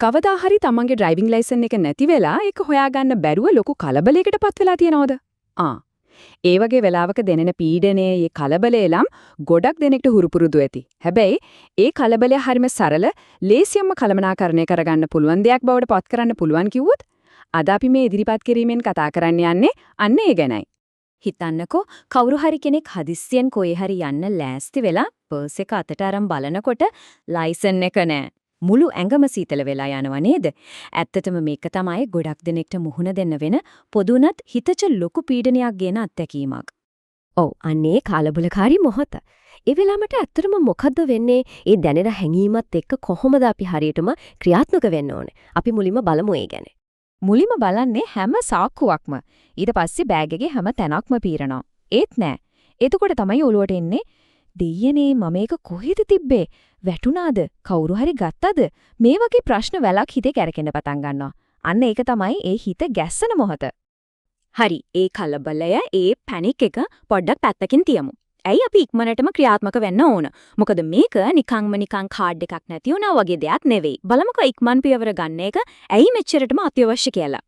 කවදා හරි තමන්ගේ ඩ්‍රයිවිං ලයිසන් එක නැති වෙලා ඒක හොයාගන්න බැරුව ලොකු කලබලයකටපත් වෙලා තියෙනවද? ඒ වගේ වෙලාවක දැනෙන පීඩනයේ මේ කලබලය ලම් ගොඩක් දෙනෙක්ට හුරුපුරුදු ඇති. හැබැයි ඒ කලබලය හරිම සරල, ලේසියෙන්ම කළමනාකරණය කරගන්න පුළුවන් දෙයක් බවට පත් කරන්න පුළුවන් කිව්වොත් අද අපි මේ ඉදිරිපත් කිරීමෙන් කතා කරන්න යන්නේ අන්න ඒ ගැනයි. හිතන්නකෝ කවුරු හරි කෙනෙක් හදිස්සියෙන් කොහේ හරි යන්න ලෑස්ති වෙලා පර්ස් එක අතට අරන් බලනකොට ලයිසන් එක නැහැ. මුළු ඇඟම සීතල වෙලා යනවා නේද? ඇත්තටම මේක තමයි ගොඩක් දෙනෙක්ට මුහුණ දෙන්න වෙන පොදුනත් හිතච ලොකු පීඩනයක් ගෙන අත්දැකීමක්. ඔව් අන්නේ කලබලකාරී මොහොත. ඒ වෙලාවට ඇත්තටම මොකද්ද වෙන්නේ? ඒ දැනෙන හැඟීමත් එක්ක කොහොමද අපි හරියටම ක්‍රියාත්මක වෙන්න ඕනේ? අපි මුලින්ම බලමු ඒ ගැන. මුලින්ම බලන්නේ හැම සාක්කුවක්ම. ඊට පස්සේ බෑග් එකේ හැම තැනක්ම පීරනවා. ඒත් නෑ. එතකොට තමයි ඔළුවට එන්නේ දෙයනේ මම මේක කොහෙද තිබ්බේ? වැටුණාද? කවුරු හරි ගත්තද? මේ වගේ ප්‍රශ්න වැලක් හිතේ කැරකෙන්න පටන් ගන්නවා. අන්න ඒක තමයි ඒ හිත ගැස්සන මොහොත. හරි, ඒ කලබලය, ඒ පැනික් එක පොඩ්ඩක් පැත්තකින් තියමු. ඇයි අපි ඉක්මනටම ක්‍රියාත්මක වෙන්න ඕන? මොකද මේක නිකන් කාඩ් එකක් නැති වුණා වගේ දෙයක් නෙවෙයි. බලමුකෝ ඉක්මන් පියවර ගන්න එක ඇයි මෙච්චරටම අත්‍යවශ්‍ය කියලා.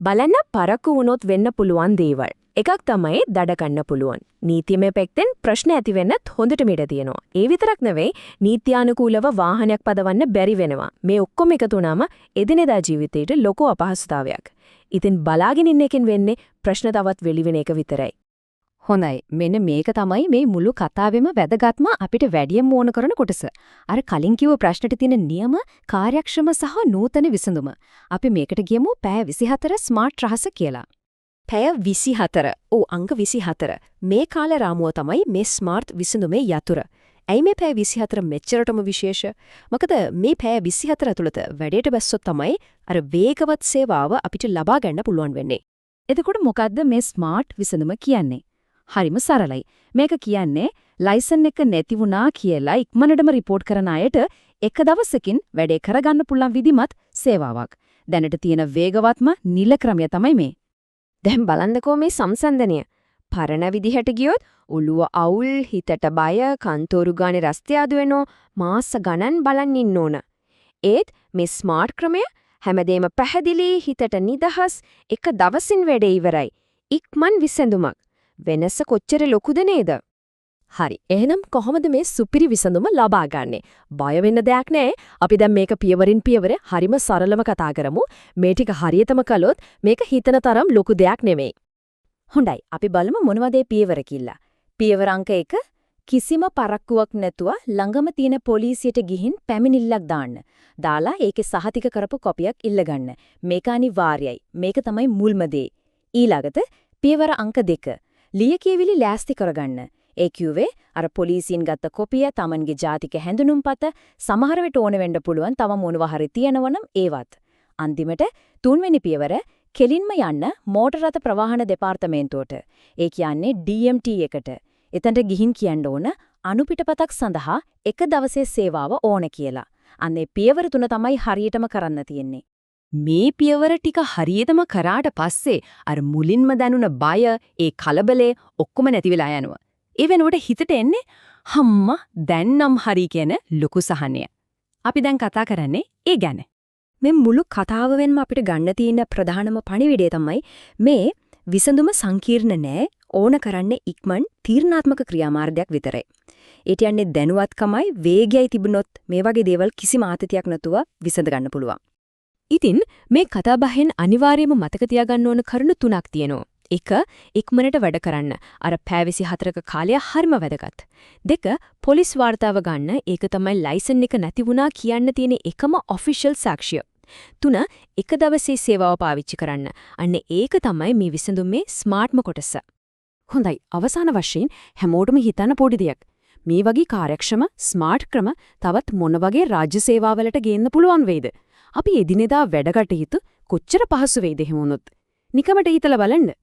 බලන්න පරක්කු වුණොත් වෙන්න පුළුවන් දේවල්. එකක් තමයි දඩ ගන්න පුළුවන්. නීතිමය පැත්තෙන් ප්‍රශ්න ඇති වෙන්නත් හොඳට මිඩ තියෙනවා. ඒ විතරක් නෙවෙයි නීත්‍යානුකූලව වාහනයක් පදවන්න බැරි වෙනවා. මේ ඔක්කොම එකතු වුණාම එදිනෙදා ජීවිතේට ලොකු අපහසුතාවයක්. ඉතින් බලාගෙන ඉන්න එකෙන් වෙන්නේ ප්‍රශ්න තවත් වෙලිවෙන එක විතරයි. හොඳයි. මෙන්න මේක තමයි මේ මුළු කතාවෙම වැදගත්ම අපිට වැඩියෙන් ඕන කරන කොටස. අර කලින් කිව්ව ප්‍රශ්නෙට තියෙන නියම, කාර්යක්ෂම සහ නූතන විසඳුම. අපි මේකට ගියමු පැය 24 ස්මාර්ට් රහස කියලා. පැය 24. අංක 24. මේ කාල රාමුව තමයි මේ ස්මාර්ට් විසඳුමේ යතුර. ඇයි මේ පැය 24 මෙච්චරටම විශේෂ? මොකද මේ පැය 24 ඇතුළත වැඩේට බැස්සොත් තමයි අර වේගවත් සේවාව අපිට ලබා ගන්න පුළුවන් වෙන්නේ. එතකොට මොකද්ද මේ ස්මාර්ට් විසඳුම කියන්නේ? හරිම සරලයි. මේක කියන්නේ ලයිසන් එක නැති වුණා කියලා ඉක්මනටම රිපෝට් කරන අයට එක දවසකින් වැඩේ කරගන්න පුළුවන් විදිමත් සේවාවක්. දැනට තියෙන වේගවත්ම නිල ක්‍රමය තමයි මේ. දැන් බලන්නකෝ මේ සම්සන්දනය. පරණ විදිහට ගියොත් ඔළුව අවුල්, හිතට බය, කන්තෝරු ගානේ රස්තිය ආදු වෙනෝ මාස ගණන් බලන් ඉන්න ඕන. ඒත් මේ ස්මාර්ට් ක්‍රමය හැමදේම පැහැදිලි, හිතට නිදහස්, එක දවසින් වැඩේ ඉවරයි. ඉක්මන් විසඳුමක්. වෙනස කොච්චර ලොකුද නේද? හරි. එහෙනම් කොහොමද මේ සුපිරි විසඳුම ලබා ගන්නෙ? බය වෙන්න දෙයක් නැහැ. අපි දැන් මේක පියවරින් පියවර හරිම සරලව කතා කරමු. මේ ටික හරියටම කළොත් මේක හිතන තරම් ලොකු දෙයක් නෙමෙයි. හොඳයි. අපි බලමු මොනවද මේ පියවර කියලා. පියවර අංක 1 කිසිම පරක්කුවක් නැතුව ළඟම තියෙන පොලිසියට ගිහින් පැමිණිල්ලක් දාන්න. දාලා ඒකේ සහතික කරපු කොපියක් ඉල්ලගන්න. මේක අනිවාර්යයි. මේක තමයි මුල්ම දේ. ඊළඟට පියවර අංක 2 ලියකියවිලි ලෑස්ති කරගන්න. ඒ කිව්වේ අර පොලිසියෙන් ගත්ත කොපිය, Tamanගේ ජාතික හැඳුනුම්පත, සමහර වෙලට ඕන වෙන්න පුළුවන් තව මොනවා හරි තියෙනවනම් ඒවත්. අන්තිමට තුන්වෙනි පියවර කෙලින්ම යන්න මෝටර රථ ප්‍රවාහන දෙපාර්තමේන්තුවට. ඒ කියන්නේ DMT එකට. එතනට ගිහින් කියන්න ඕන අනුපිටපතක් සඳහා එක දවසේ සේවාව ඕන කියලා. අන්නේ පියවර තුන තමයි හරියටම කරන්න තියෙන්නේ. මේ පියවර ටික හරියටම කරාට පස්සේ අර මුලින්ම දැනුණ බය, ඒ කලබලේ ඔක්කොම නැති වෙලා යනවා. ඒ වෙනුවට හිතට එන්නේ හම්මා දැන් නම් හරි කියන ලොකු සහනය. අපි දැන් කතා කරන්නේ ඒ ගැන. මේ මුළු කතාව වෙනම අපිට ගන්න තියෙන ප්‍රධානම පණිවිඩය තමයි මේ විසඳුම සංකීර්ණ නෑ, ඕන කරන්නේ ඉක්මන් තීරණාත්මක ක්‍රියාමාර්ගයක් විතරයි. ඒ කියන්නේ දැනුවත්කමයි වේගයයි තිබුණොත් මේ වගේ දේවල් කිසිම ආතතියක් නැතුව විසඳ ගන්න පුළුවන්. ඉතින් මේ කතාබහෙන් අනිවාර්යයෙන්ම මතක තියාගන්න ඕන කරුණු තුනක් තියෙනවා. 1. ඉක්මනට වැඩ කරන්න. අර පැය 24ක කාලය හරිම වැදගත්. 2. පොලිස් වාර්තාව ගන්න. ඒක තමයි ලයිසන් එක නැති වුණා කියන්න තියෙන එකම ඔෆිෂල් සාක්ෂිය. 3. එක දවසේ සේවාව පාවිච්චි කරන්න. අන්න ඒක තමයි මේ විසඳුමේ ස්මාර්ට්ම කොටස. හොඳයි. අවසාන වශයෙන් හැමෝටම හිතන්න පොඩි දෙයක්. මේ වගේ කාර්යක්ෂම ස්මාර්ට් ක්‍රම තවත් මොන වගේ රාජ්‍ය සේවාවලට ගේන්න පුළුවන් වේද? අපි එදිනෙදා වැඩ කටයුතු කොච්චර පහසු වේද එහෙම වුණොත්? නිකමට හිතලා බලන්න.